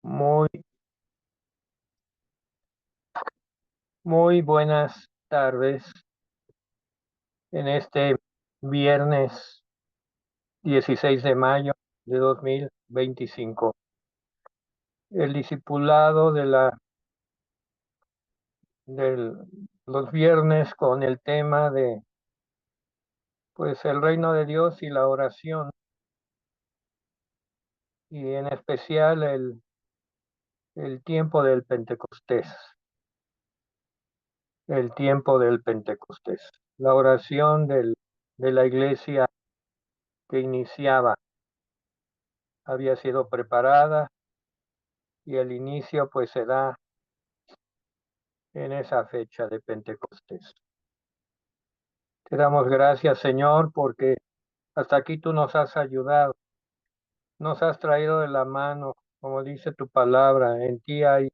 Muy, muy buenas tardes en este viernes 16 de mayo de 2025. El discipulado de los viernes con el tema de pues el reino de Dios y la oración, y en especial el tiempo del Pentecostés, el tiempo del Pentecostés. La oración de la iglesia que iniciaba había sido preparada y el inicio pues se da en esa fecha de Pentecostés. Te damos gracias, Señor, porque hasta aquí tú nos has ayudado, nos has traído de la mano, como dice tu palabra, en ti hay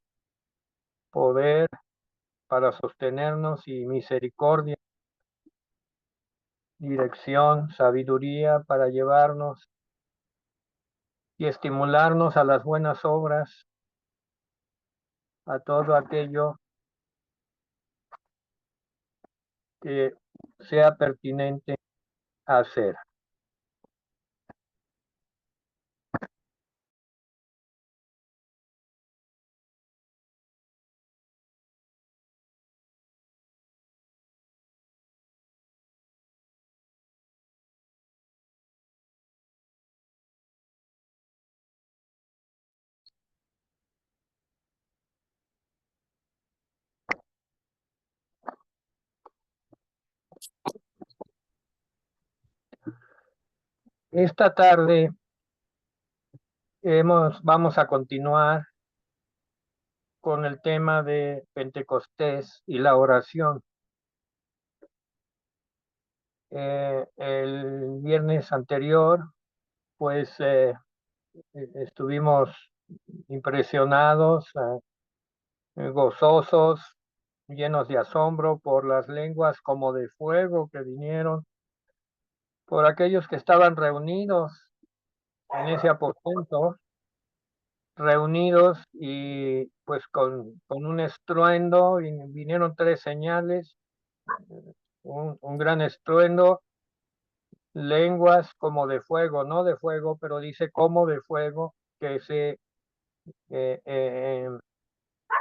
poder para sostenernos y misericordia, dirección, sabiduría para llevarnos y estimularnos a las buenas obras, a todo aquello que sea pertinente hacer. Esta tarde vamos a continuar con el tema de Pentecostés y la oración. El viernes anterior, pues estuvimos impresionados, gozosos, llenos de asombro por las lenguas como de fuego que vinieron, por aquellos que estaban reunidos en ese aposento, reunidos y pues con un estruendo, y vinieron tres señales, un gran estruendo, lenguas como de fuego, no de fuego, pero dice como de fuego, que se eh, eh,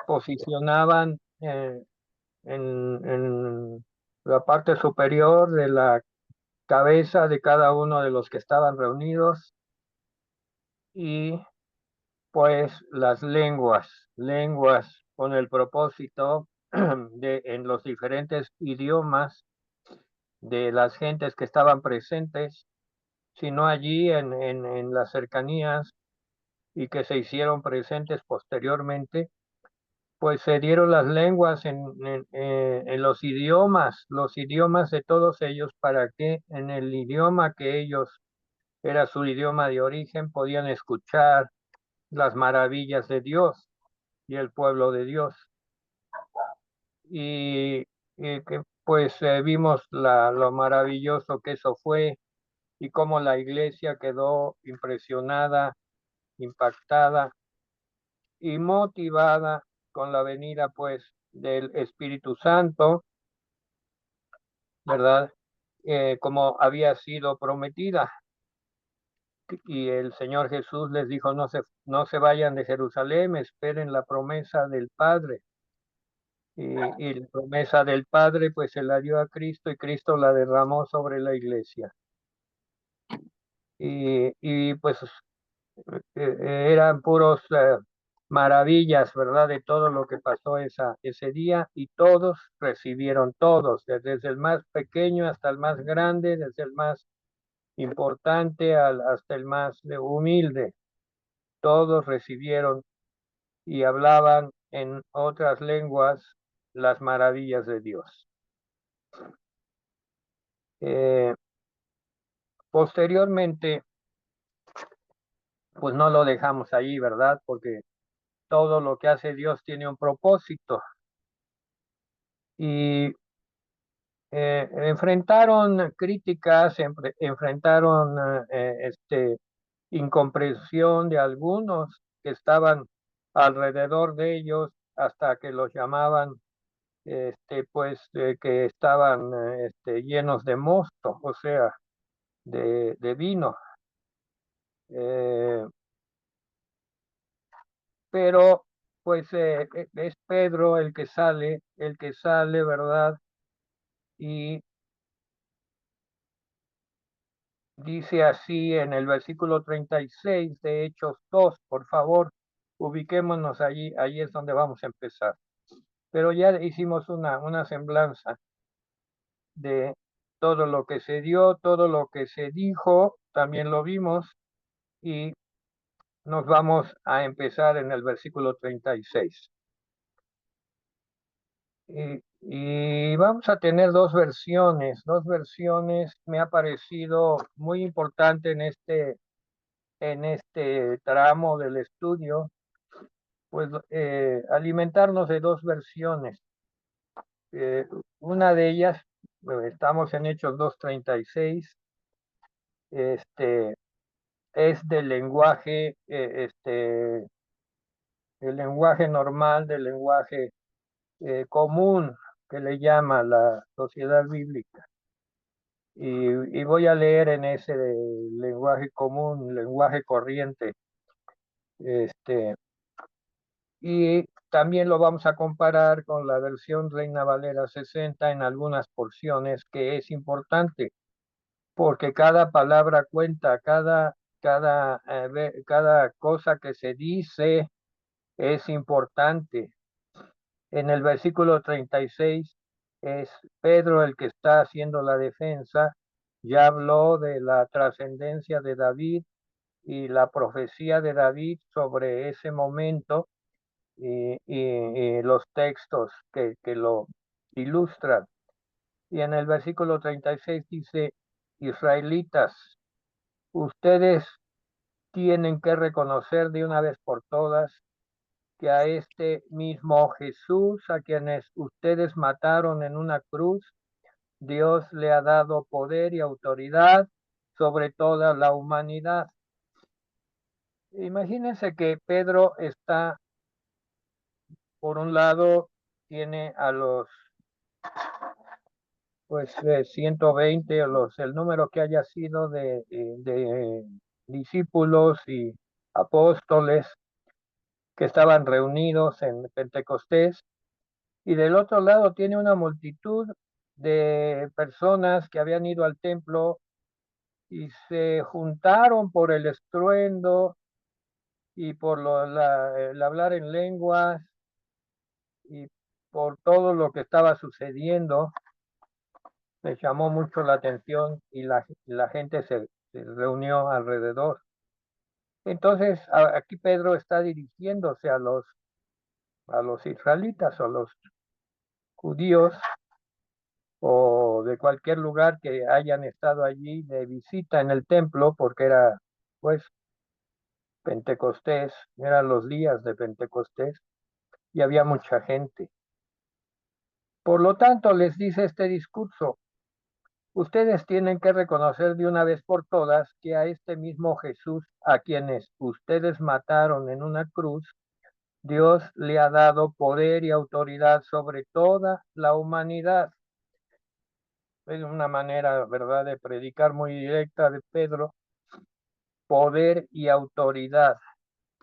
posicionaban en la parte superior de la cabeza de cada uno de los que estaban reunidos, y pues las lenguas con el propósito de en los diferentes idiomas de las gentes que estaban presentes, sino allí en las cercanías y que se hicieron presentes posteriormente, pues se dieron las lenguas en los idiomas de todos ellos, para que en el idioma que ellos era su idioma de origen podían escuchar las maravillas de Dios y el pueblo de Dios. Y, y que pues vimos lo maravilloso que eso fue, y cómo la iglesia quedó impresionada, impactada y motivada con la venida pues del Espíritu Santo, ¿verdad? Como había sido prometida. Y el Señor Jesús les dijo, no se vayan de Jerusalén, esperen la promesa del Padre. Y la promesa del Padre pues se la dio a Cristo, y Cristo la derramó sobre la iglesia. Y pues eran puros maravillas, ¿verdad? De todo lo que pasó ese día, y todos recibieron, todos, desde el más pequeño hasta el más grande, desde el más importante hasta el más humilde, todos recibieron y hablaban en otras lenguas las maravillas de Dios. Eh, Posteriormente, pues no lo dejamos ahí, ¿verdad? Porque todo lo que hace Dios tiene un propósito. Y enfrentaron críticas, enfrentaron incomprensión de algunos que estaban alrededor de ellos hasta que los llamaban, pues, que estaban llenos de mosto, o sea, de vino. Eh, pero pues es Pedro el que sale, ¿verdad? Y dice así en el versículo 36 de Hechos 2, por favor, ubiquémonos allí, ahí es donde vamos a empezar. Pero ya hicimos una semblanza de todo lo que se dio, todo lo que se dijo, también lo vimos y nos vamos a empezar en el versículo 36. Y vamos a tener dos versiones. Me ha parecido muy importante en este tramo del estudio, pues alimentarnos de dos versiones. Eh, una de ellas, estamos en Hechos 2:36, este, es del lenguaje, el lenguaje normal, del lenguaje común que le llama la sociedad bíblica. Y voy a leer en ese lenguaje común, lenguaje corriente, este, y también lo vamos a comparar con la versión Reina Valera 60 en algunas porciones, que es importante, porque cada palabra cuenta, cada cosa que se dice es importante. En el versículo 36 es Pedro el que está haciendo la defensa. Ya habló de la trascendencia de David y la profecía de David sobre ese momento y los textos que lo ilustran. Y en el versículo 36 dice, israelitas, ustedes tienen que reconocer de una vez por todas que a este mismo Jesús, a quienes ustedes mataron en una cruz, Dios le ha dado poder y autoridad sobre toda la humanidad. Imagínense que Pedro está, por un lado, tiene a los, pues, 120, o el número que haya sido de discípulos y apóstoles que estaban reunidos en Pentecostés. Y del otro lado tiene una multitud de personas que habían ido al templo y se juntaron por el estruendo y por el hablar en lenguas y por todo lo que estaba sucediendo. Les llamó mucho la atención y la gente se reunió alrededor. Entonces, aquí Pedro está dirigiéndose a los israelitas o a los judíos o de cualquier lugar que hayan estado allí de visita en el templo, porque era, pues, Pentecostés, eran los días de Pentecostés y había mucha gente. Por lo tanto, les dice este discurso, ustedes tienen que reconocer de una vez por todas que a este mismo Jesús, a quienes ustedes mataron en una cruz, Dios le ha dado poder y autoridad sobre toda la humanidad. Es una manera, ¿verdad?, de predicar muy directa de Pedro. Poder y autoridad.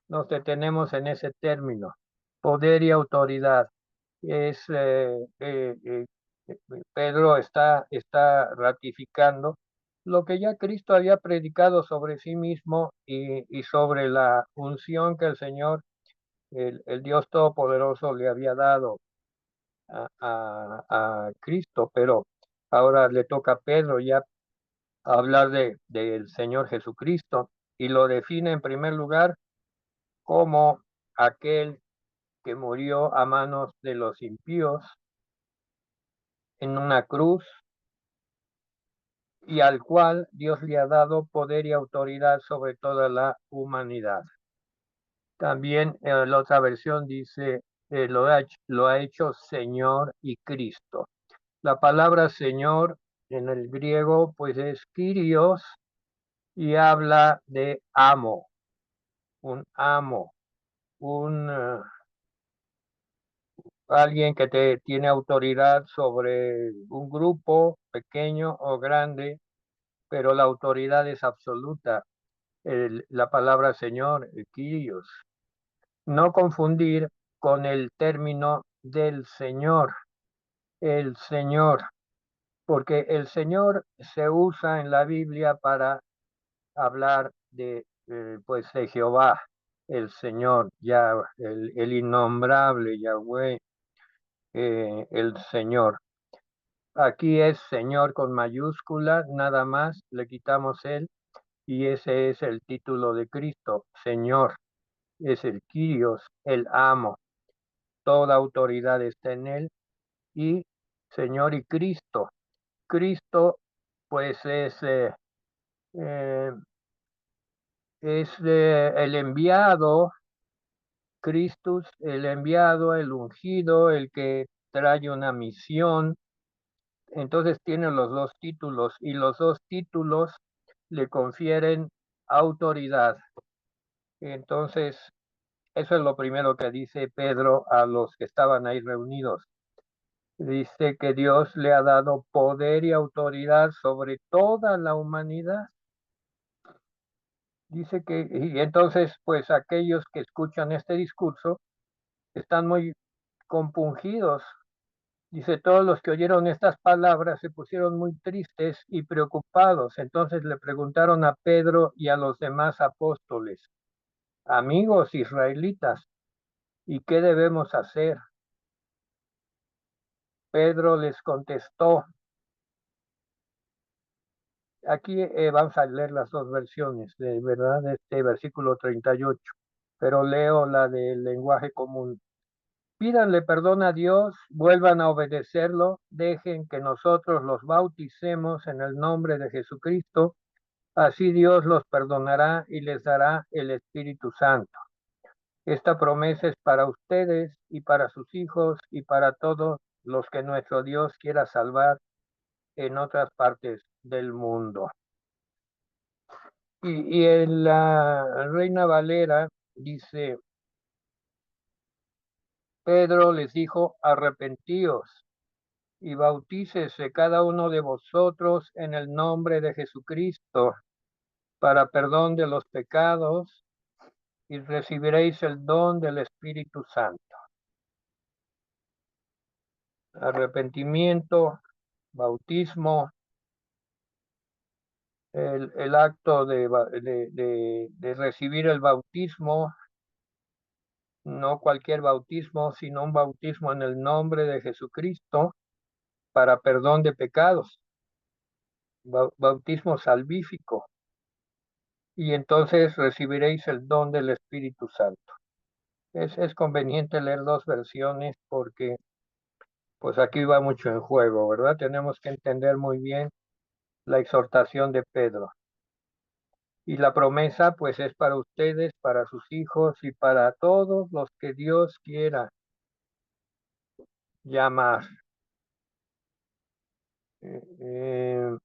Nos detenemos en ese término. Poder y autoridad. Es Pedro está ratificando lo que ya Cristo había predicado sobre sí mismo y sobre la unción que el Señor, el Dios Todopoderoso, le había dado a Cristo, pero ahora le toca a Pedro ya hablar del Señor Jesucristo y lo define en primer lugar como aquel que murió a manos de los impíos en una cruz y al cual Dios le ha dado poder y autoridad sobre toda la humanidad. También la otra versión dice, lo ha hecho Señor y Cristo. La palabra Señor en el griego pues es Kyrios y habla de amo, un amo. alguien que tiene autoridad sobre un grupo pequeño o grande, pero la autoridad es absoluta. La palabra Señor, Kyrios. No confundir con el término del Señor, el Señor, porque el Señor se usa en la Biblia para hablar pues de Jehová, el Señor, ya, el innombrable Yahweh, el Señor. Aquí es Señor con mayúscula, nada más, le quitamos el, y ese es el título de Cristo, Señor, es el Kyrios, el amo, toda autoridad está en él, y Señor y Cristo. Cristo, pues eh, es el enviado, Christus, el enviado, el ungido, el que trae una misión. Entonces tiene los dos títulos y los dos títulos le confieren autoridad. Entonces, eso es lo primero que dice Pedro a los que estaban ahí reunidos. Dice que Dios le ha dado poder y autoridad sobre toda la humanidad. Dice que, y entonces, pues aquellos que escuchan este discurso están muy compungidos. Dice, todos los que oyeron estas palabras se pusieron muy tristes y preocupados. Entonces le preguntaron a Pedro y a los demás apóstoles, amigos israelitas, ¿y qué debemos hacer? Pedro les contestó, aquí vamos a leer las dos versiones, de verdad, de este versículo 38, pero leo la del lenguaje común. Pídanle perdón a Dios, vuelvan a obedecerlo, dejen que nosotros los bauticemos en el nombre de Jesucristo, así Dios los perdonará y les dará el Espíritu Santo. Esta promesa es para ustedes y para sus hijos y para todos los que nuestro Dios quiera salvar en otras partes del mundo. Y en la Reina Valera dice, Pedro les dijo, arrepentíos y bautícese cada uno de vosotros en el nombre de Jesucristo para perdón de los pecados y recibiréis el don del Espíritu Santo. Arrepentimiento, bautismo, el acto de recibir el bautismo, no cualquier bautismo, sino un bautismo en el nombre de Jesucristo para perdón de pecados, bautismo salvífico, y entonces recibiréis el don del Espíritu Santo. Es conveniente leer dos versiones porque pues aquí va mucho en juego, ¿verdad? Tenemos que entender muy bien la exhortación de Pedro. Y la promesa pues es para ustedes, para sus hijos y para todos los que Dios quiera llamar. Eh, eh,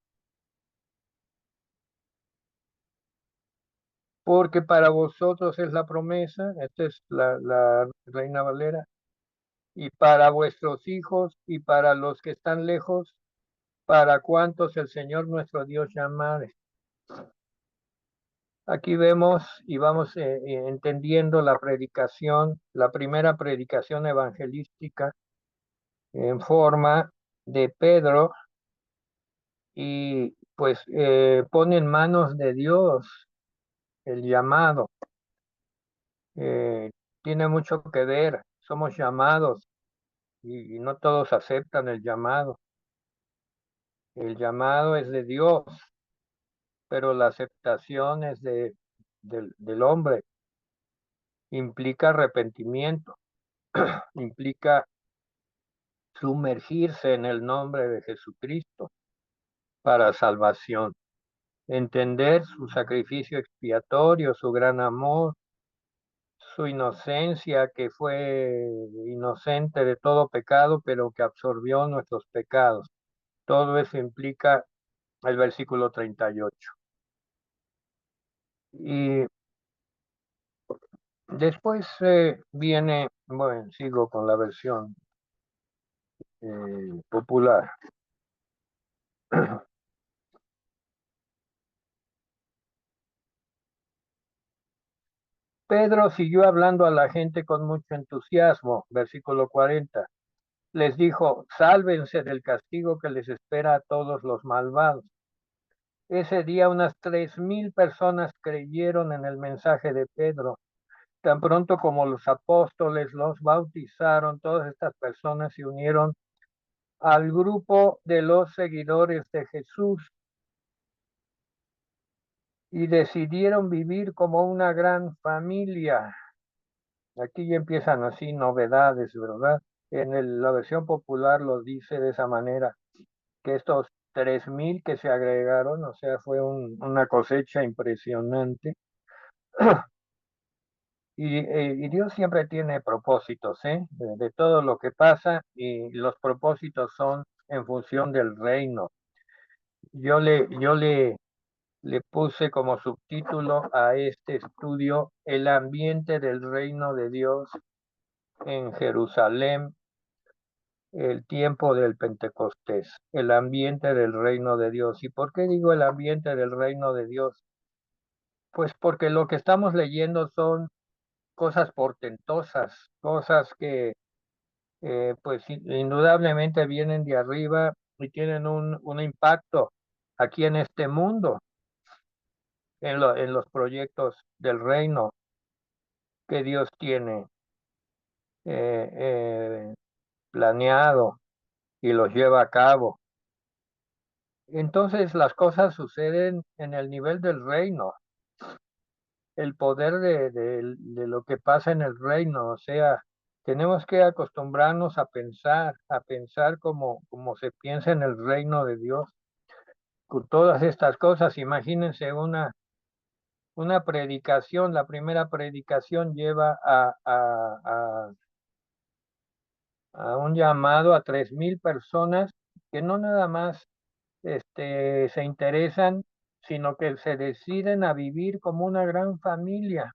porque para vosotros es la promesa, esta es la Reina Valera, y para vuestros hijos y para los que están lejos, para cuantos el Señor nuestro Dios llamare. Aquí vemos y vamos entendiendo la predicación, la primera predicación evangelística en forma de Pedro y pues pone en manos de Dios el llamado. Eh, Tiene mucho que ver, somos llamados y no todos aceptan el llamado. El llamado es de Dios, pero la aceptación es del hombre. Implica arrepentimiento, implica sumergirse en el nombre de Jesucristo para salvación, entender su sacrificio expiatorio, su gran amor, su inocencia, que fue inocente de todo pecado, pero que absorbió nuestros pecados. Todo eso implica el versículo 38. Y Después viene, bueno, sigo con la versión popular. Pedro siguió hablando a la gente con mucho entusiasmo, versículo 40. Les dijo, sálvense del castigo que les espera a todos los malvados. Ese día unas 3,000 personas creyeron en el mensaje de Pedro. Tan pronto como los apóstoles los bautizaron, todas estas personas se unieron al grupo de los seguidores de Jesús y decidieron vivir como una gran familia. Aquí ya empiezan así novedades, ¿verdad? La versión popular lo dice de esa manera, que estos 3,000 que se agregaron, o sea, fue una cosecha impresionante. Y Dios siempre tiene propósitos, ¿eh? De todo lo que pasa, y los propósitos son en función del reino. Yo le puse como subtítulo a este estudio el ambiente del reino de Dios en Jerusalén, el tiempo del Pentecostés, el ambiente del reino de Dios. ¿Y por qué digo el ambiente del reino de Dios? Pues porque lo que estamos leyendo son cosas portentosas, cosas que pues indudablemente vienen de arriba y tienen un impacto aquí en este mundo, en los proyectos del reino que Dios tiene eh, eh, planeado y los lleva a cabo. Entonces las cosas suceden en el nivel del reino, el poder de lo que pasa en el reino, o sea, tenemos que acostumbrarnos a pensar como se piensa en el reino de Dios. Con todas estas cosas, imagínense una predicación, la primera predicación lleva a un llamado a 3,000 personas que no nada más se interesan, sino que se deciden a vivir como una gran familia.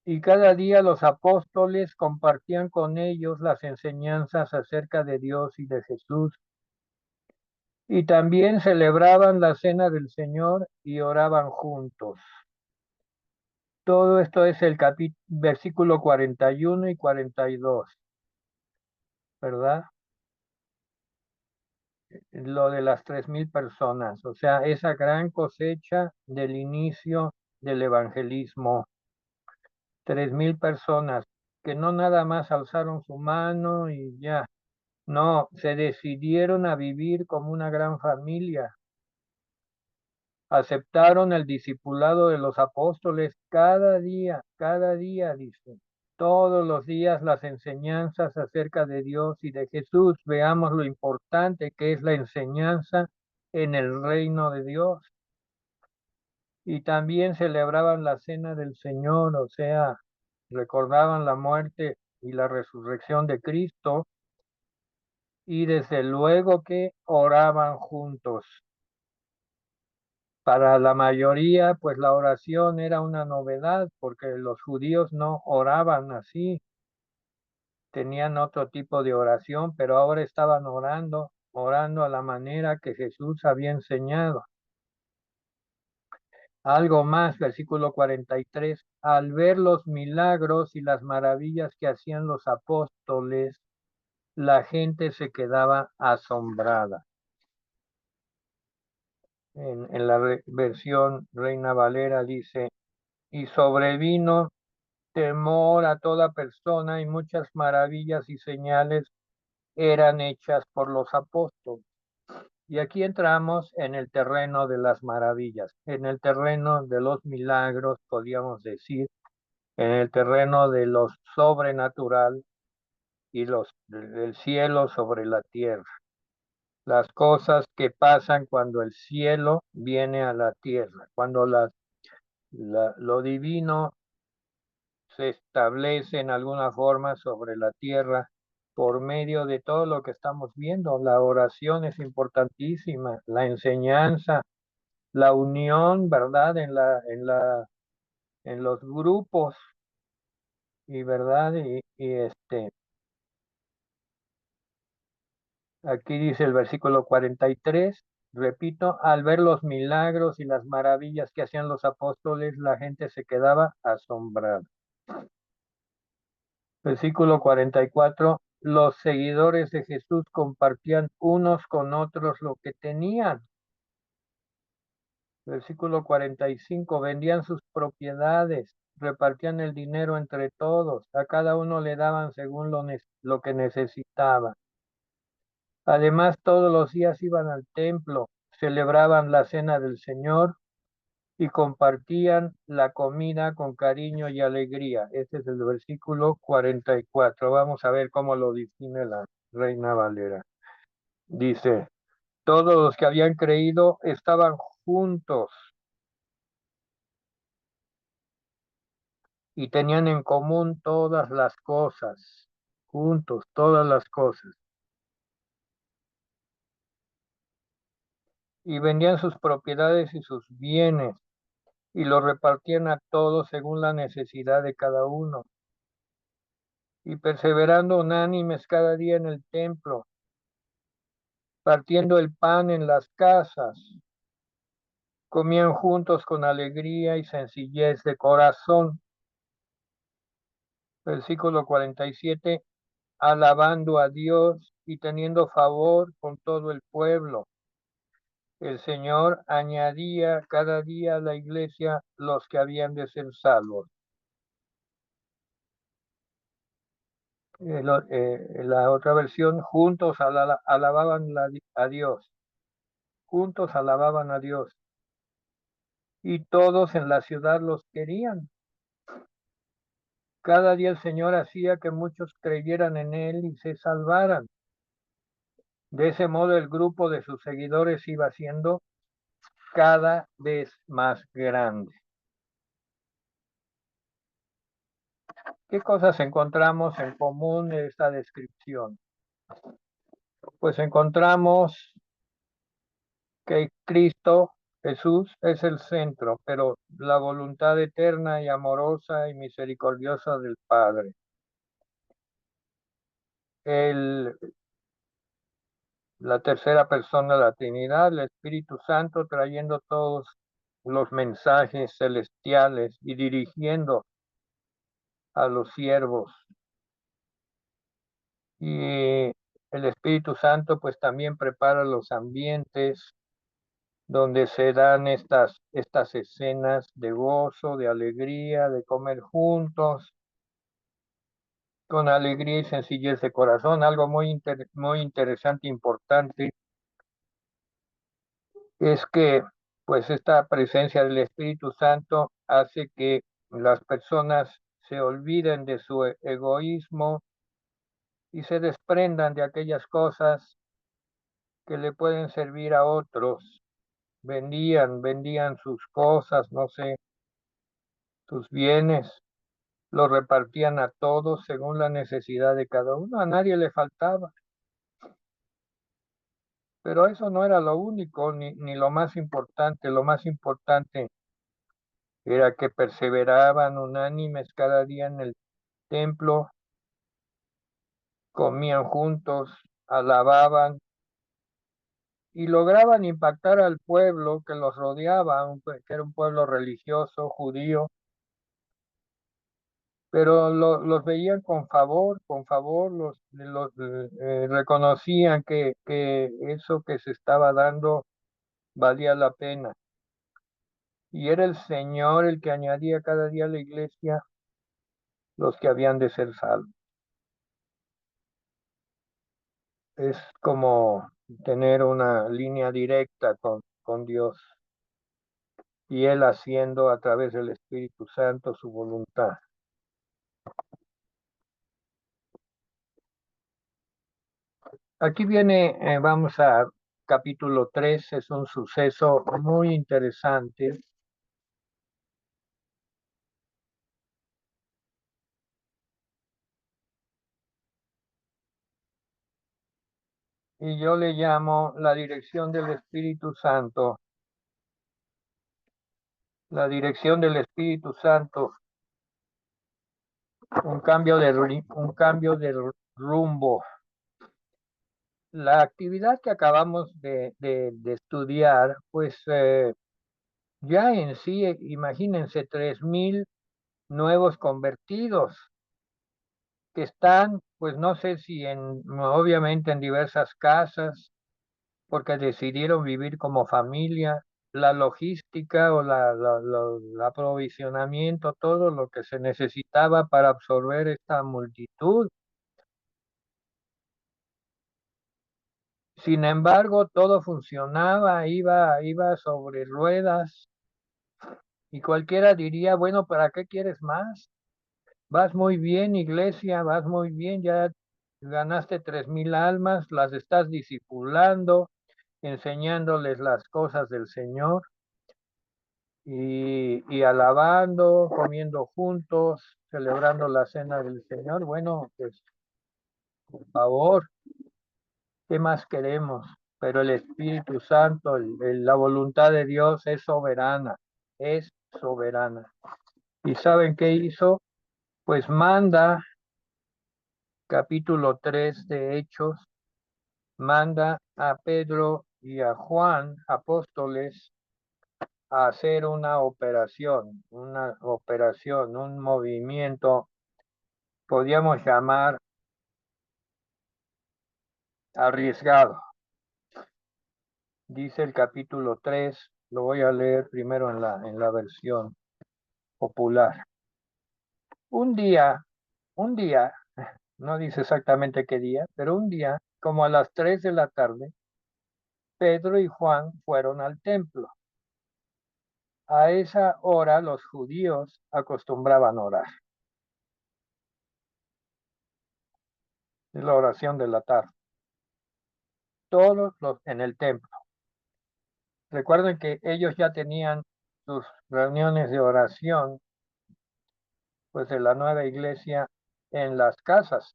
Y cada día los apóstoles compartían con ellos las enseñanzas acerca de Dios y de Jesús. Y también celebraban la cena del Señor y oraban juntos. Todo esto es el versículo 41 y 42, ¿verdad? Lo de las 3,000 personas, o sea, esa gran cosecha del inicio del evangelismo. 3,000 personas que no nada más alzaron su mano y ya, no, se decidieron a vivir como una gran familia. Aceptaron el discipulado de los apóstoles cada día, dice. Todos los días las enseñanzas acerca de Dios y de Jesús. Veamos lo importante que es la enseñanza en el reino de Dios. Y también celebraban la cena del Señor, o sea, recordaban la muerte y la resurrección de Cristo, y desde luego que oraban juntos. Para la mayoría, pues la oración era una novedad porque los judíos no oraban así, tenían otro tipo de oración, pero ahora estaban orando a la manera que Jesús había enseñado. Algo más, versículo 43, al ver los milagros y las maravillas que hacían los apóstoles, la gente se quedaba asombrada. En la versión Reina Valera dice, y sobrevino temor a toda persona y muchas maravillas y señales eran hechas por los apóstoles. Y aquí entramos en el terreno de las maravillas, en el terreno de los milagros, podríamos decir, en el terreno de lo sobrenatural y del cielo sobre la tierra. Las cosas que pasan cuando el cielo viene a la tierra, cuando lo divino se establece en alguna forma sobre la tierra por medio de todo lo que estamos viendo. La oración es importantísima, la enseñanza, la unión, ¿verdad? en los grupos, y verdad, aquí dice el versículo 43, repito, al ver los milagros y las maravillas que hacían los apóstoles, la gente se quedaba asombrada. Versículo 44, los seguidores de Jesús compartían unos con otros lo que tenían. Versículo 45, vendían sus propiedades, repartían el dinero entre todos, a cada uno le daban según lo que necesitaba. Además, todos los días iban al templo, celebraban la cena del Señor y compartían la comida con cariño y alegría. Este es el versículo 44. Vamos a ver cómo lo define la Reina Valera. Dice, todos los que habían creído estaban juntos y tenían en común todas las cosas, juntos, todas las cosas. Y vendían sus propiedades y sus bienes y los repartían a todos según la necesidad de cada uno. Y perseverando unánimes cada día en el templo, partiendo el pan en las casas, comían juntos con alegría y sencillez de corazón. Versículo 47, alabando a Dios y teniendo favor con todo el pueblo. El Señor añadía cada día a la iglesia los que habían de ser salvos. La otra versión, juntos alababan a Dios, juntos alababan a Dios, y todos en la ciudad los querían. Cada día el Señor hacía que muchos creyeran en Él y se salvaran. De ese modo el grupo de sus seguidores iba siendo cada vez más grande. ¿Qué cosas encontramos en común en esta descripción? Pues encontramos que Cristo, Jesús, es el centro, pero la voluntad eterna y amorosa y misericordiosa del Padre. El, la tercera persona de la Trinidad, el Espíritu Santo, trayendo todos los mensajes celestiales y dirigiendo a los siervos. Y el Espíritu Santo pues también prepara los ambientes donde se dan estas escenas de gozo, de alegría, de comer juntos, con alegría y sencillez de corazón. Algo muy interesante, importante, es que pues esta presencia del Espíritu Santo hace que las personas se olviden de su egoísmo y se desprendan de aquellas cosas que le pueden servir a otros. Vendían sus cosas, no sé, sus bienes, los repartían a todos según la necesidad de cada uno, a nadie le faltaba. Pero eso no era lo único, ni lo más importante. Lo más importante era que perseveraban unánimes cada día en el templo, comían juntos, alababan y lograban impactar al pueblo que los rodeaba, que era un pueblo religioso, judío, pero los veían con favor, reconocían que eso que se estaba dando valía la pena. Y era el Señor el que añadía cada día a la iglesia los que habían de ser salvos. Es como tener una línea directa con Dios y Él haciendo a través del Espíritu Santo su voluntad. Aquí viene, vamos a capítulo 3, es un suceso muy interesante. Y yo le llamo la dirección del Espíritu Santo la dirección del Espíritu Santo, un cambio de rumbo. La actividad que acabamos de estudiar, pues ya en sí, imagínense, 3,000 nuevos convertidos que están, pues no sé si obviamente en diversas casas, porque decidieron vivir como familia, la logística o el aprovisionamiento, todo lo que se necesitaba para absorber esta multitud. Sin embargo, todo funcionaba, iba sobre ruedas y cualquiera diría, bueno, ¿para qué quieres más? Vas muy bien, iglesia, vas muy bien, ya ganaste 3,000 almas, las estás discipulando, enseñándoles las cosas del Señor y alabando, comiendo juntos, celebrando la cena del Señor. Bueno, pues por favor, ¿qué más queremos? Pero el Espíritu Santo, la voluntad de Dios es soberana, es soberana. ¿Y saben qué hizo? Pues manda, capítulo 3 de Hechos, manda a Pedro y a Juan, apóstoles, a hacer una operación, un movimiento, podríamos llamar arriesgado. Dice el capítulo 3, lo voy a leer primero en la versión popular. Un día, no dice exactamente qué día, pero un día, como a las 3 de la tarde, Pedro y Juan fueron al templo. A esa hora los judíos acostumbraban orar. Es la oración de la tarde. Todos los en el templo. Recuerden que ellos ya tenían sus reuniones de oración, pues de la nueva iglesia en las casas.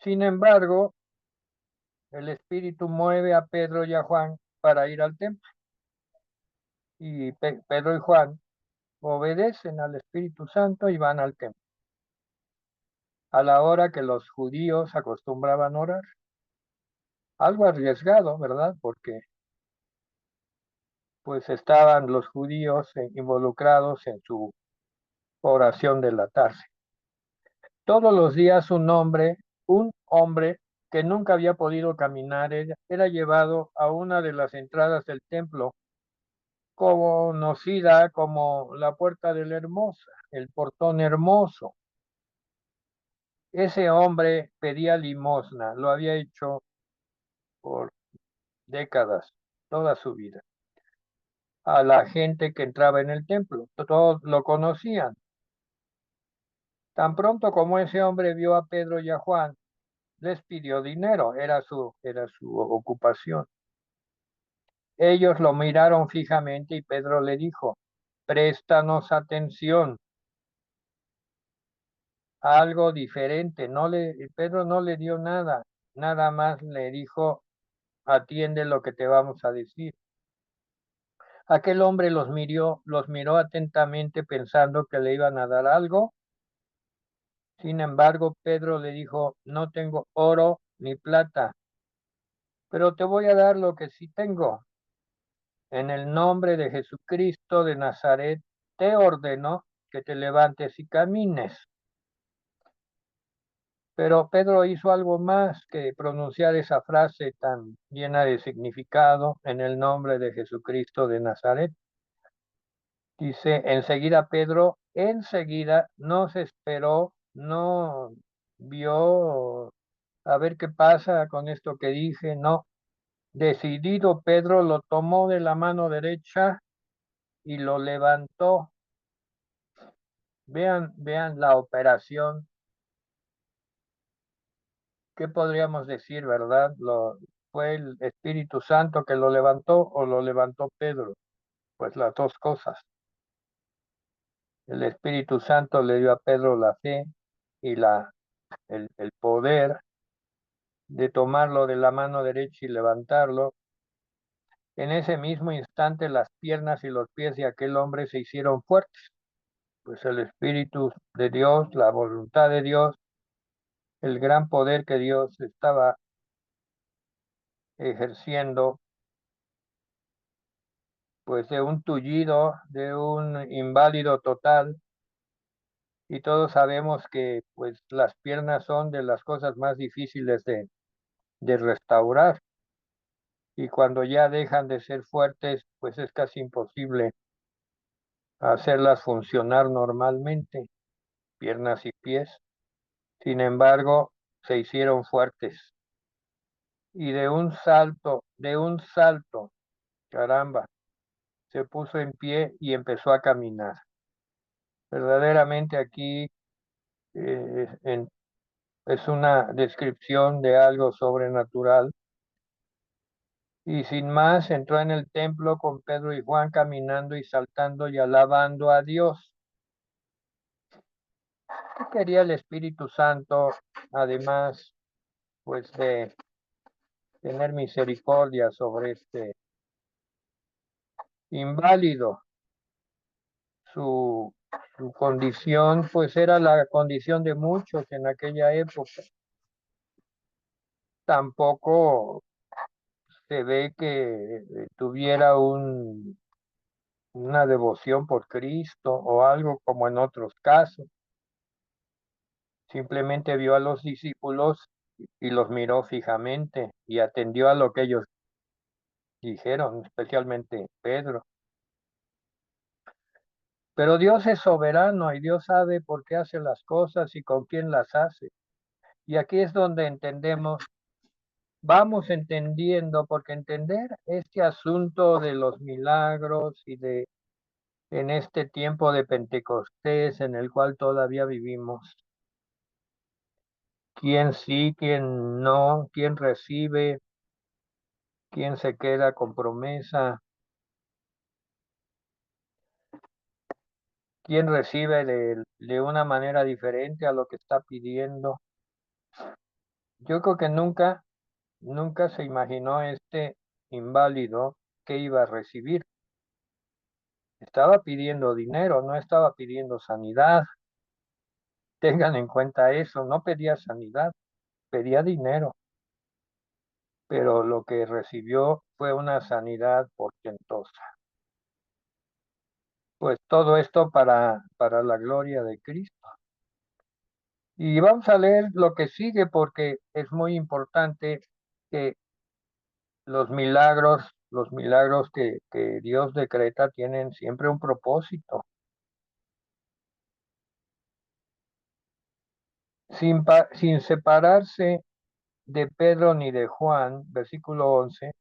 Sin embargo, el Espíritu mueve a Pedro y a Juan para ir al templo. Y Pedro y Juan obedecen al Espíritu Santo y van al templo. A la hora que los judíos acostumbraban orar. Algo arriesgado, ¿verdad? Porque pues estaban los judíos involucrados en su oración de la tarde. Todos los días un hombre que nunca había podido caminar, era llevado a una de las entradas del templo, conocida como la Puerta de la Hermosa, el portón hermoso. Ese hombre pedía limosna, lo había hecho por décadas, toda su vida, a la gente que entraba en el templo. Todos lo conocían. Tan pronto como ese hombre vio a Pedro y a Juan, les pidió dinero, era su ocupación. Ellos lo miraron fijamente y Pedro le dijo, préstanos atención, algo diferente. Pedro no le dio nada, nada más le dijo, atiende lo que te vamos a decir. Aquel hombre los miró atentamente pensando que le iban a dar algo. Sin embargo, Pedro le dijo, no tengo oro ni plata, pero te voy a dar lo que sí tengo. En el nombre de Jesucristo de Nazaret, te ordeno que te levantes y camines. Pero Pedro hizo algo más que pronunciar esa frase tan llena de significado, en el nombre de Jesucristo de Nazaret. Dice, enseguida no se esperó, no vio a ver qué pasa con esto que dije, no. Decidido, Pedro lo tomó de la mano derecha y lo levantó. Vean la operación. ¿Qué podríamos decir, verdad? ¿Fue el Espíritu Santo que lo levantó o lo levantó Pedro? Pues las dos cosas. El Espíritu Santo le dio a Pedro la fe y el poder de tomarlo de la mano derecha y levantarlo. En ese mismo instante las piernas y los pies de aquel hombre se hicieron fuertes, pues el Espíritu de Dios, la voluntad de Dios, el gran poder que Dios estaba ejerciendo, pues de un tullido, de un inválido total, y todos sabemos que pues las piernas son de las cosas más difíciles de restaurar, y cuando ya dejan de ser fuertes, pues es casi imposible hacerlas funcionar normalmente, piernas y pies. Sin embargo, se hicieron fuertes y de un salto, caramba, se puso en pie y empezó a caminar. Verdaderamente aquí es una descripción de algo sobrenatural. Y sin más entró en el templo con Pedro y Juan caminando y saltando y alabando a Dios. ¿Qué quería el Espíritu Santo, además, pues de tener misericordia sobre este inválido? Su, su condición, pues era la condición de muchos en aquella época. Tampoco se ve que tuviera una devoción por Cristo o algo como en otros casos. Simplemente vio a los discípulos y los miró fijamente y atendió a lo que ellos dijeron, especialmente Pedro. Pero Dios es soberano y Dios sabe por qué hace las cosas y con quién las hace. Y aquí es donde entendemos, vamos entendiendo, porque entender este asunto de los milagros y de en este tiempo de Pentecostés en el cual todavía vivimos, quién sí, quién no, quién recibe, quién se queda con promesa, quién recibe de una manera diferente a lo que está pidiendo. Yo creo que nunca se imaginó este inválido que iba a recibir. Estaba pidiendo dinero, no estaba pidiendo sanidad. Tengan en cuenta eso, no pedía sanidad, pedía dinero, pero lo que recibió fue una sanidad portentosa. Pues todo esto para la gloria de Cristo. Y vamos a leer lo que sigue porque es muy importante que los milagros que Dios decreta tienen siempre un propósito. Sin separarse de Pedro ni de Juan, versículo 11,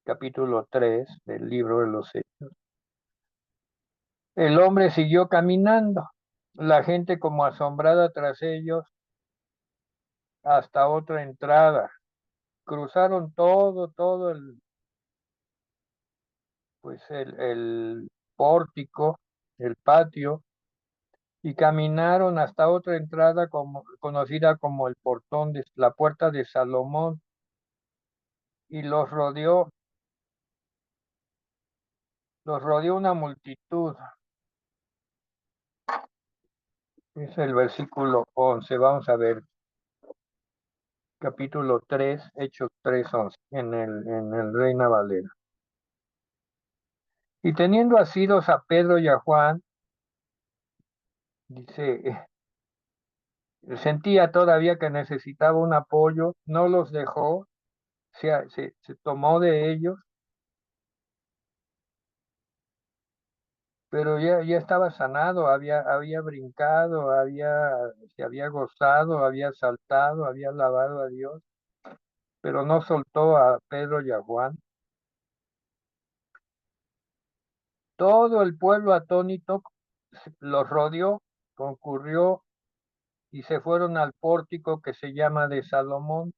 capítulo 3 del libro de los Hechos. El hombre siguió caminando, la gente como asombrada tras ellos hasta otra entrada. Cruzaron todo pues el pórtico, el patio, y caminaron hasta otra entrada conocida como el portón de la puerta de Salomón, y los rodeó una multitud. Es el versículo 11. Vamos a ver, capítulo 3, Hechos 3:11, en el Reina Valera. Y teniendo asidos a Pedro y a Juan, dice, sentía todavía que necesitaba un apoyo, no los dejó, se tomó de ellos, pero ya estaba sanado, había brincado, se había gozado, había saltado, había alabado a Dios, pero no soltó a Pedro y a Juan. Todo el pueblo atónito los rodeó, concurrió y se fueron al pórtico que se llama de Salomón.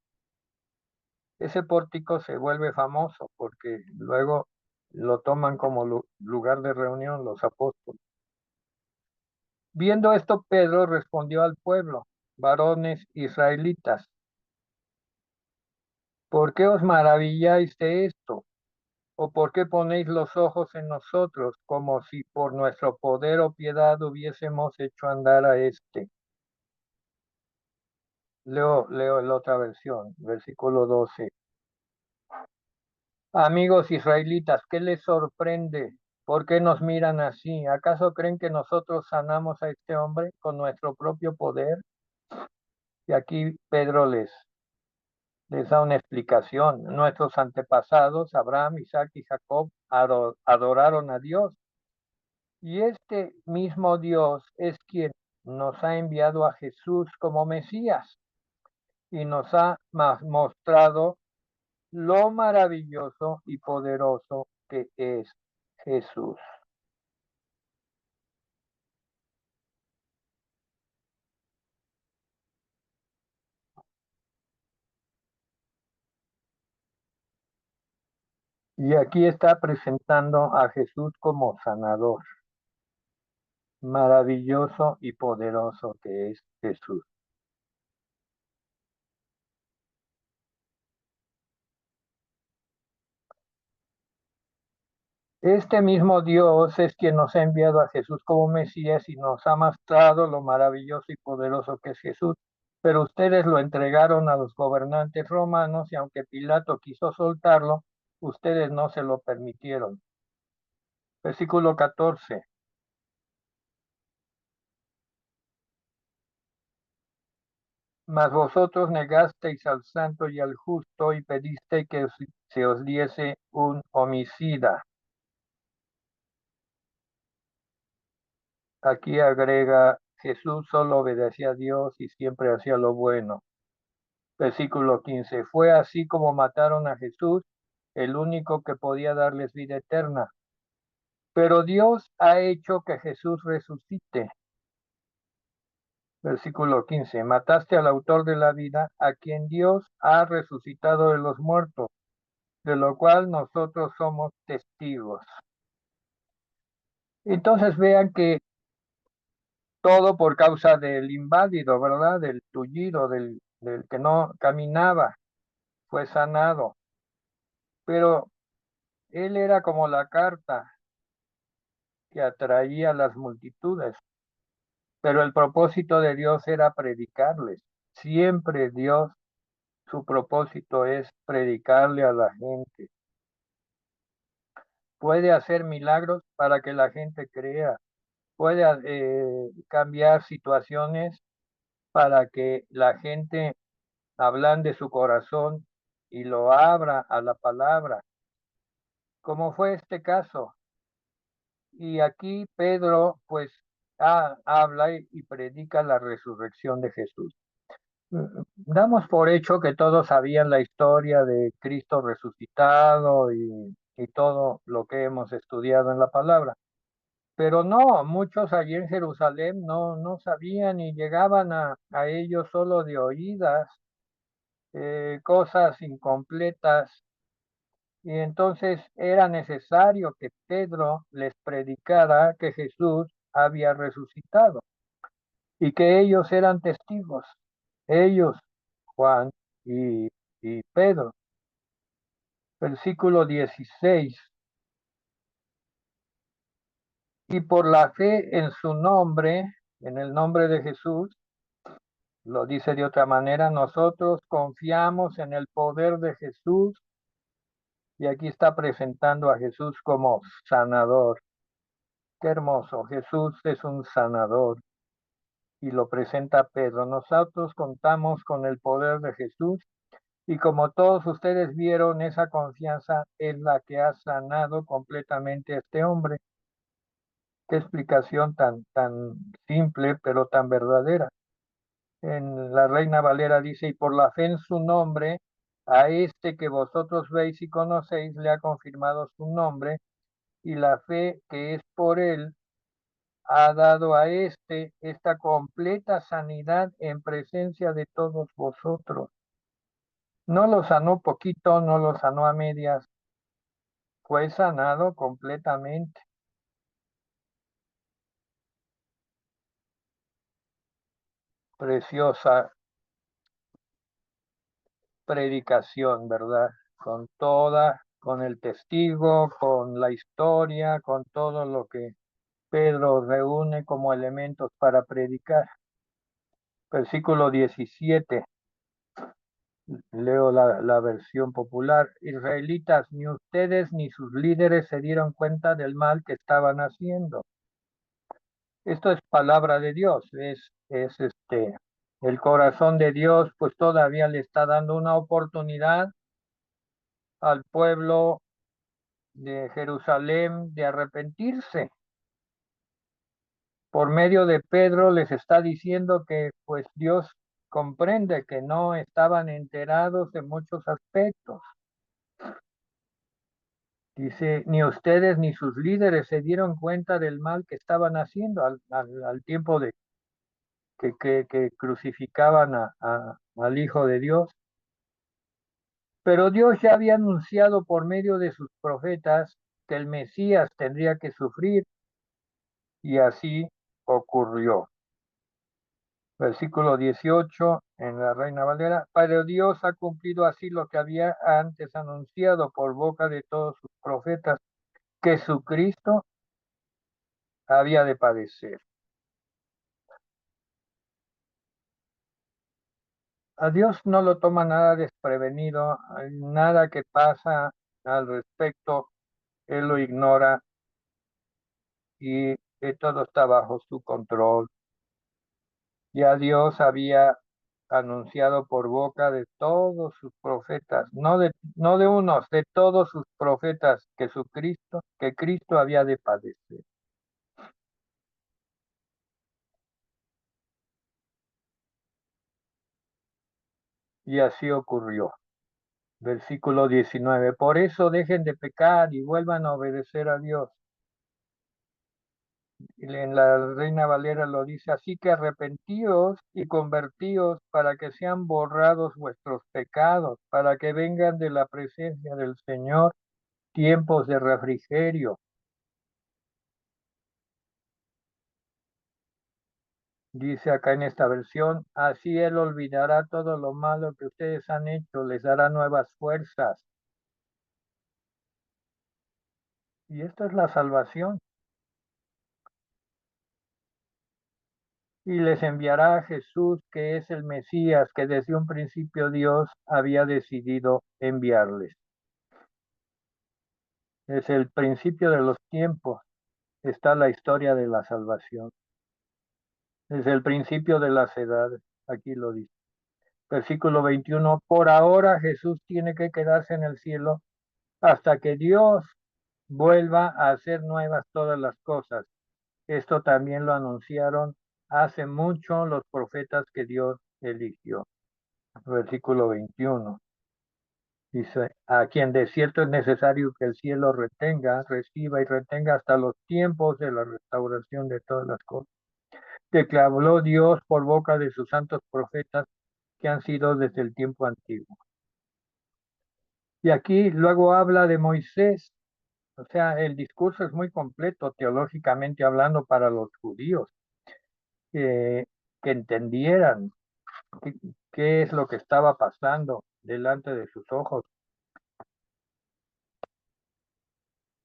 Ese pórtico se vuelve famoso porque luego lo toman como lugar de reunión los apóstoles. Viendo esto, Pedro respondió al pueblo: varones israelitas, ¿por qué os maravilláis de esto? ¿O por qué ponéis los ojos en nosotros, como si por nuestro poder o piedad hubiésemos hecho andar a este? Leo la otra versión, versículo 12. Amigos israelitas, ¿qué les sorprende? ¿Por qué nos miran así? ¿Acaso creen que nosotros sanamos a este hombre con nuestro propio poder? Y aquí Pedro les da una explicación. Nuestros antepasados, Abraham, Isaac y Jacob, adoraron a Dios. Y este mismo Dios es quien nos ha enviado a Jesús como Mesías y nos ha mostrado lo maravilloso y poderoso que es Jesús. Y aquí está presentando a Jesús como sanador, maravilloso y poderoso que es Jesús. Este mismo Dios es quien nos ha enviado a Jesús como Mesías y nos ha mostrado lo maravilloso y poderoso que es Jesús. Pero ustedes lo entregaron a los gobernantes romanos y aunque Pilato quiso soltarlo, ustedes no se lo permitieron. Versículo 14. Mas vosotros negasteis al santo y al justo y pedisteis que se os diese un homicida. Aquí agrega, Jesús solo obedecía a Dios y siempre hacía lo bueno. Versículo 15. Fue así como mataron a Jesús, el único que podía darles vida eterna. Pero Dios ha hecho que Jesús resucite. Versículo 15. Mataste al autor de la vida, a quien Dios ha resucitado de los muertos, de lo cual nosotros somos testigos. Entonces vean que todo por causa del inválido, ¿verdad? Del tullido, del que no caminaba, fue sanado. Pero él era como la carta que atraía a las multitudes. Pero el propósito de Dios era predicarles. Siempre Dios, su propósito es predicarle a la gente. Puede hacer milagros para que la gente crea. Puede cambiar situaciones para que la gente ablande su corazón y lo abra a la palabra, como fue este caso. Y aquí Pedro pues habla y predica la resurrección de Jesús. Damos por hecho que todos sabían la historia de Cristo resucitado y todo lo que hemos estudiado en la palabra. Pero no, muchos allí en Jerusalén no sabían y llegaban a ellos solo de oídas, cosas incompletas. Y entonces era necesario que Pedro les predicara que Jesús había resucitado y que ellos eran testigos. Ellos, Juan y, y Pedro. Versículo 16. Y por la fe en su nombre, en el nombre de Jesús, lo dice de otra manera, nosotros confiamos en el poder de Jesús y aquí está presentando a Jesús como sanador. Qué hermoso, Jesús es un sanador y lo presenta Pedro. Nosotros contamos con el poder de Jesús y como todos ustedes vieron, esa confianza es la que ha sanado completamente a este hombre. Qué explicación tan simple, pero tan verdadera. En la Reina Valera dice, y por la fe en su nombre, a este que vosotros veis y conocéis, le ha confirmado su nombre, y la fe que es por él ha dado a este esta completa sanidad en presencia de todos vosotros. No lo sanó poquito, no lo sanó a medias, fue sanado completamente. Preciosa predicación, ¿verdad? Con toda con el testigo, con la historia, con todo lo que Pedro reúne como elementos para predicar. Versículo 17, leo la versión popular. Israelitas, ni ustedes ni sus líderes se dieron cuenta del mal que estaban haciendo. Esto es palabra de Dios, es el corazón de Dios, pues todavía le está dando una oportunidad al pueblo de Jerusalén de arrepentirse. Por medio de Pedro les está diciendo que pues Dios comprende que no estaban enterados de muchos aspectos. Dice, ni ustedes ni sus líderes se dieron cuenta del mal que estaban haciendo al tiempo de que crucificaban al Hijo de Dios. Pero Dios ya había anunciado por medio de sus profetas que el Mesías tendría que sufrir y así ocurrió. Versículo 18 en la Reina Valera. Pero Dios ha cumplido así lo que había antes anunciado por boca de todos sus profetas, que su Cristo había de padecer. A Dios no lo toma nada desprevenido, nada que pasa al respecto, Él lo ignora y todo está bajo su control. Ya Dios había anunciado por boca de todos sus profetas, no de unos, de todos sus profetas, que Cristo había de padecer. Y así ocurrió. Versículo 19. Por eso dejen de pecar y vuelvan a obedecer a Dios. Y en la Reina Valera lo dice, así que arrepentíos y convertíos para que sean borrados vuestros pecados, para que vengan de la presencia del Señor tiempos de refrigerio. Dice acá en esta versión, así Él olvidará todo lo malo que ustedes han hecho, les dará nuevas fuerzas. Y esto es la salvación. Y les enviará a Jesús, que es el Mesías, que desde un principio Dios había decidido enviarles. Desde el principio de los tiempos está la historia de la salvación. Desde el principio de las edades, aquí lo dice. Versículo 21, por ahora Jesús tiene que quedarse en el cielo hasta que Dios vuelva a hacer nuevas todas las cosas. Esto también lo anunciaron hace mucho los profetas que Dios eligió. Versículo 21. Dice, a quien de cierto es necesario que el cielo retenga, reciba y retenga hasta los tiempos de la restauración de todas las cosas. Declaró Dios por boca de sus santos profetas que han sido desde el tiempo antiguo. Y aquí luego habla de Moisés. O sea, el discurso es muy completo teológicamente hablando para los judíos, que entendieran qué, qué es lo que estaba pasando delante de sus ojos.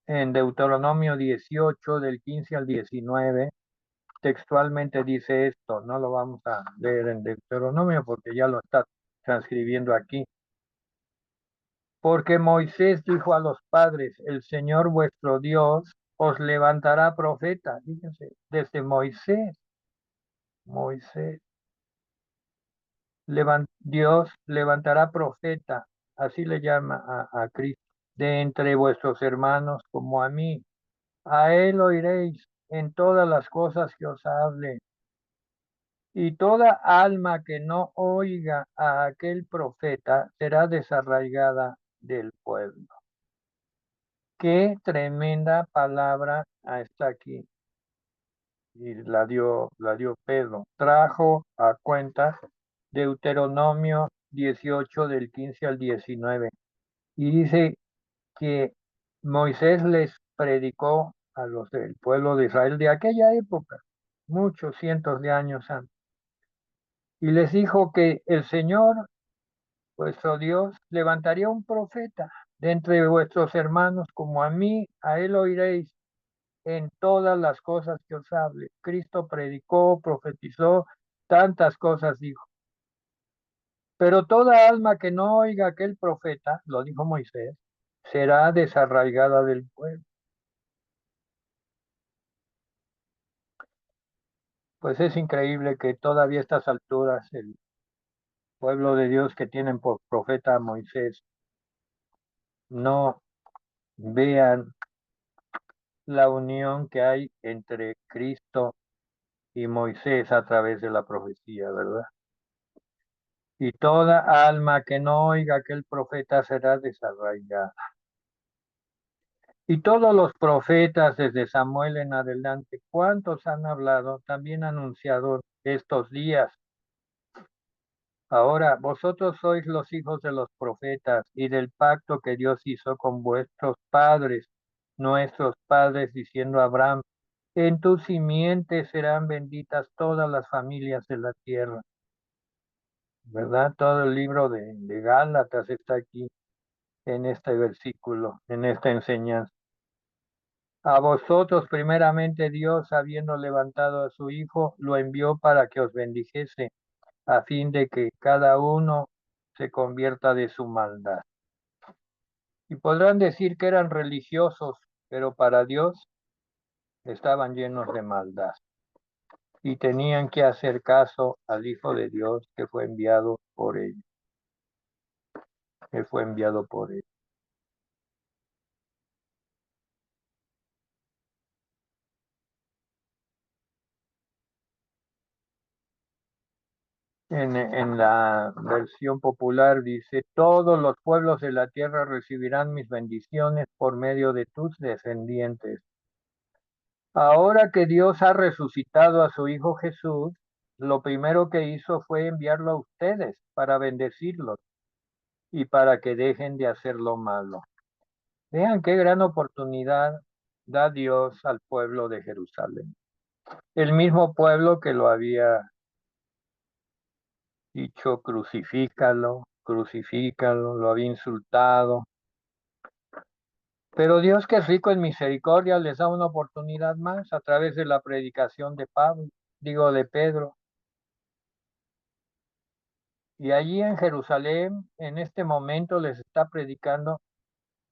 En Deuteronomio 18, del 15 al 19, textualmente dice esto. No lo vamos a leer en Deuteronomio porque ya lo está transcribiendo aquí. Porque Moisés dijo a los padres, el Señor vuestro Dios os levantará profeta. Fíjense, desde Moisés, Dios levantará profeta, así le llama a Cristo, de entre vuestros hermanos como a mí. A él oiréis en todas las cosas que os hable. Y toda alma que no oiga a aquel profeta será desarraigada del pueblo. Qué tremenda palabra está aquí. Y la dio Pedro. Trajo a cuenta Deuteronomio 18 del 15 al 19. Y dice que Moisés les predicó a los del pueblo de Israel de aquella época, muchos cientos de años antes. Y les dijo que el Señor, vuestro Dios, levantaría un profeta de entre vuestros hermanos como a mí, a él oiréis en todas las cosas que os hable. Cristo predicó, profetizó, tantas cosas dijo. Pero toda alma que no oiga aquel profeta, lo dijo Moisés, será desarraigada del pueblo. Pues es increíble que todavía a estas alturas el pueblo de Dios que tienen por profeta a Moisés no vean la unión que hay entre Cristo y Moisés a través de la profecía, ¿verdad? Y toda alma que no oiga aquel profeta será desarraigada. Y todos los profetas desde Samuel en adelante, ¿cuántos han hablado? También anunciado estos días. Ahora, vosotros sois los hijos de los profetas y del pacto que Dios hizo con vuestros padres, nuestros padres, diciendo a Abraham, en tu simiente serán benditas todas las familias de la tierra. ¿Verdad? Todo el libro de Gálatas está aquí en este versículo, en esta enseñanza. A vosotros primeramente Dios, habiendo levantado a su Hijo, lo envió para que os bendijese, a fin de que cada uno se convierta de su maldad. Y podrán decir que eran religiosos, pero para Dios estaban llenos de maldad. Y tenían que hacer caso al Hijo de Dios que fue enviado por ellos, que fue enviado por ellos. En la versión popular dice, todos los pueblos de la tierra recibirán mis bendiciones por medio de tus descendientes. Ahora que Dios ha resucitado a su Hijo Jesús, lo primero que hizo fue enviarlo a ustedes para bendecirlos y para que dejen de hacer lo malo. Vean qué gran oportunidad da Dios al pueblo de Jerusalén. El mismo pueblo que lo había dicho, crucifícalo, crucifícalo, lo había insultado. Pero Dios, que es rico en misericordia, les da una oportunidad más a través de la predicación de de Pedro. Y allí en Jerusalén, en este momento, les está predicando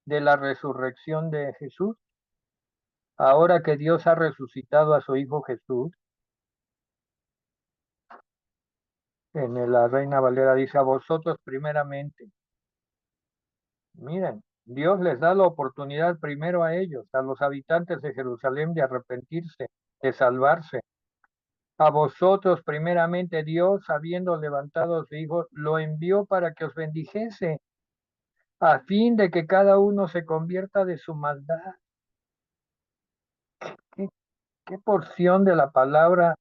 de la resurrección de Jesús. Ahora que Dios ha resucitado a su Hijo Jesús, en la Reina Valera dice, a vosotros primeramente. Miren, Dios les da la oportunidad primero a ellos, a los habitantes de Jerusalén, de arrepentirse, de salvarse. A vosotros primeramente Dios, habiendo levantado a su Hijo, lo envió para que os bendijese, a fin de que cada uno se convierta de su maldad. ¿Qué, qué porción de la palabra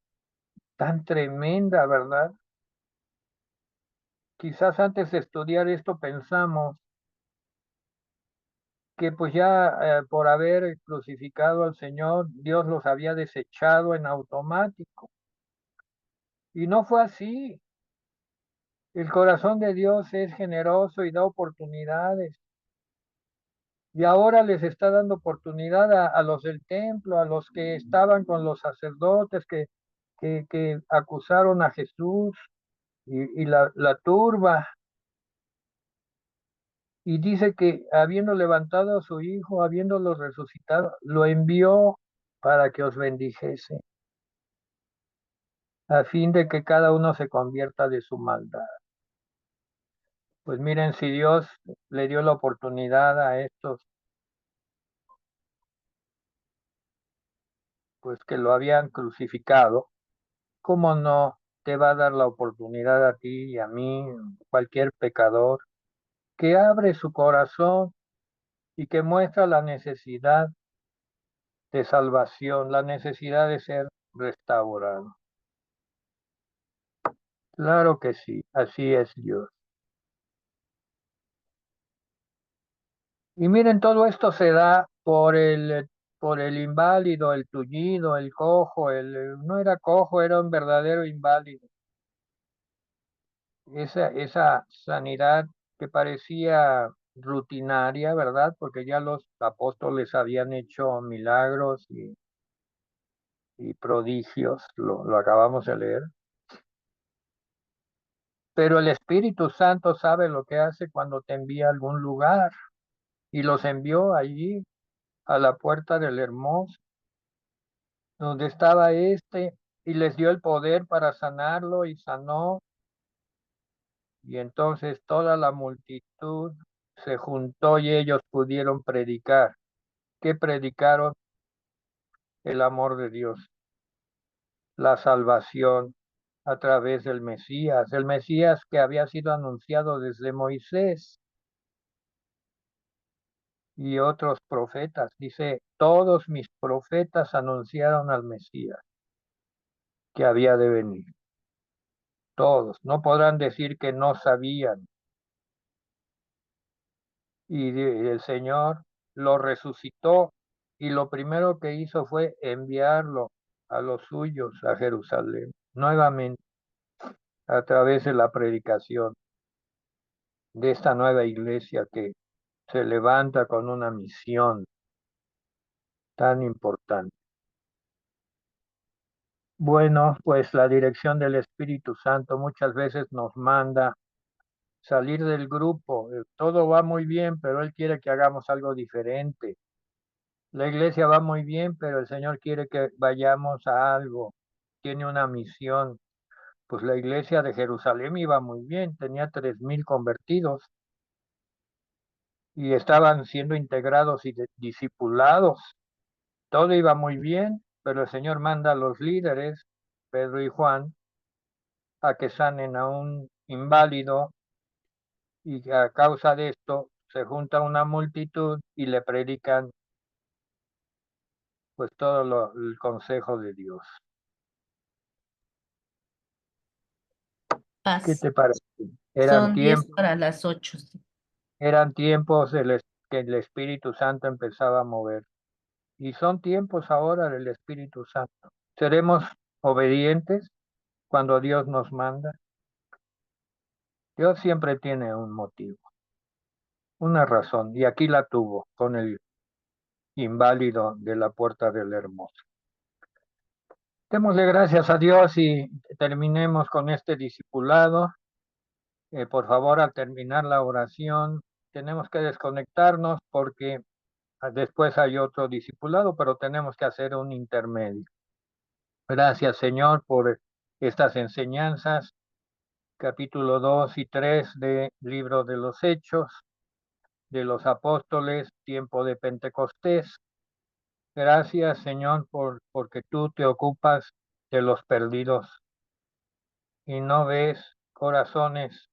tan tremenda, ¿verdad? Quizás antes de estudiar esto pensamos que pues ya por haber crucificado al Señor, Dios los había desechado en automático. Y no fue así. El corazón de Dios es generoso y da oportunidades. Y ahora les está dando oportunidad a los del templo, a los que estaban con los sacerdotes que acusaron a Jesús y la turba. Y dice que habiendo levantado a su Hijo, habiéndolo resucitado, lo envió para que os bendijese, a fin de que cada uno se convierta de su maldad. Pues miren, si Dios le dio la oportunidad a estos, pues que lo habían crucificado, ¿cómo no te va a dar la oportunidad a ti y a mí, cualquier pecador, que abre su corazón y que muestra la necesidad de salvación, la necesidad de ser restaurado? Claro que sí, así es Dios. Y miren, todo esto se da por el inválido, el tullido, el cojo, no era cojo, era un verdadero inválido. Esa sanidad que parecía rutinaria, ¿verdad? Porque ya los apóstoles habían hecho milagros y prodigios, lo acabamos de leer. Pero el Espíritu Santo sabe lo que hace cuando te envía a algún lugar y los envió allí a la puerta del Hermoso, donde estaba y les dio el poder para sanarlo y sanó. Y entonces toda la multitud se juntó y ellos pudieron predicar. ¿Qué predicaron? El amor de Dios, la salvación a través del Mesías, el Mesías que había sido anunciado desde Moisés y otros profetas. Dice, todos mis profetas anunciaron al Mesías que había de venir. Todos, no podrán decir que no sabían. Y el Señor lo resucitó y lo primero que hizo fue enviarlo a los suyos a Jerusalén, nuevamente a través de la predicación de esta nueva iglesia que se levanta con una misión tan importante. Bueno, pues la dirección del Espíritu Santo muchas veces nos manda salir del grupo. Todo va muy bien, pero Él quiere que hagamos algo diferente. La iglesia va muy bien, pero el Señor quiere que vayamos a algo. Tiene una misión. Pues la iglesia de Jerusalén iba muy bien, tenía 3,000 convertidos y estaban siendo integrados y discipulados. Todo iba muy bien, pero el Señor manda a los líderes, Pedro y Juan, a que sanen a un inválido y a causa de esto se junta una multitud y le predican pues todo el consejo de Dios. ¿Qué Paz. te parece? Eran Son 10 tiempos, para las 8. eran tiempos que el Espíritu Santo empezaba a mover. Y son tiempos ahora del Espíritu Santo. ¿Seremos obedientes cuando Dios nos manda? Dios siempre tiene un motivo, una razón, y aquí la tuvo con el inválido de la puerta del Hermoso. Démosle gracias a Dios y terminemos con este discipulado. Por favor, al terminar la oración, tenemos que desconectarnos porque después hay otro discipulado, pero tenemos que hacer un intermedio. Gracias, Señor, por estas enseñanzas, capítulo 2 y 3 del libro de los Hechos de los Apóstoles, tiempo de Pentecostés. Gracias, Señor, porque tú te ocupas de los perdidos y no ves corazones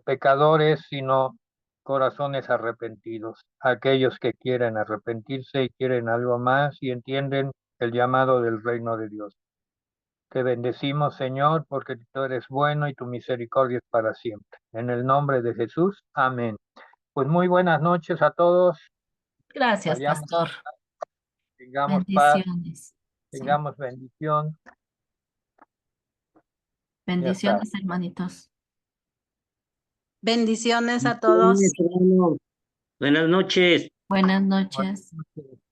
pecadores, sino corazones arrepentidos, aquellos que quieren arrepentirse y quieren algo más y entienden el llamado del reino de Dios. Te bendecimos, Señor, porque tú eres bueno y tu misericordia es para siempre. En el nombre de Jesús, amén. Pues muy buenas noches a todos. Gracias, Vayamos, pastor. tengamos paz, Bendiciones. Sí. tengamos bendición. Ya está. Bendiciones, hermanitos. Bendiciones a todos. Bendiciones, hermano. Buenas noches. Buenas Buenas noches. noches.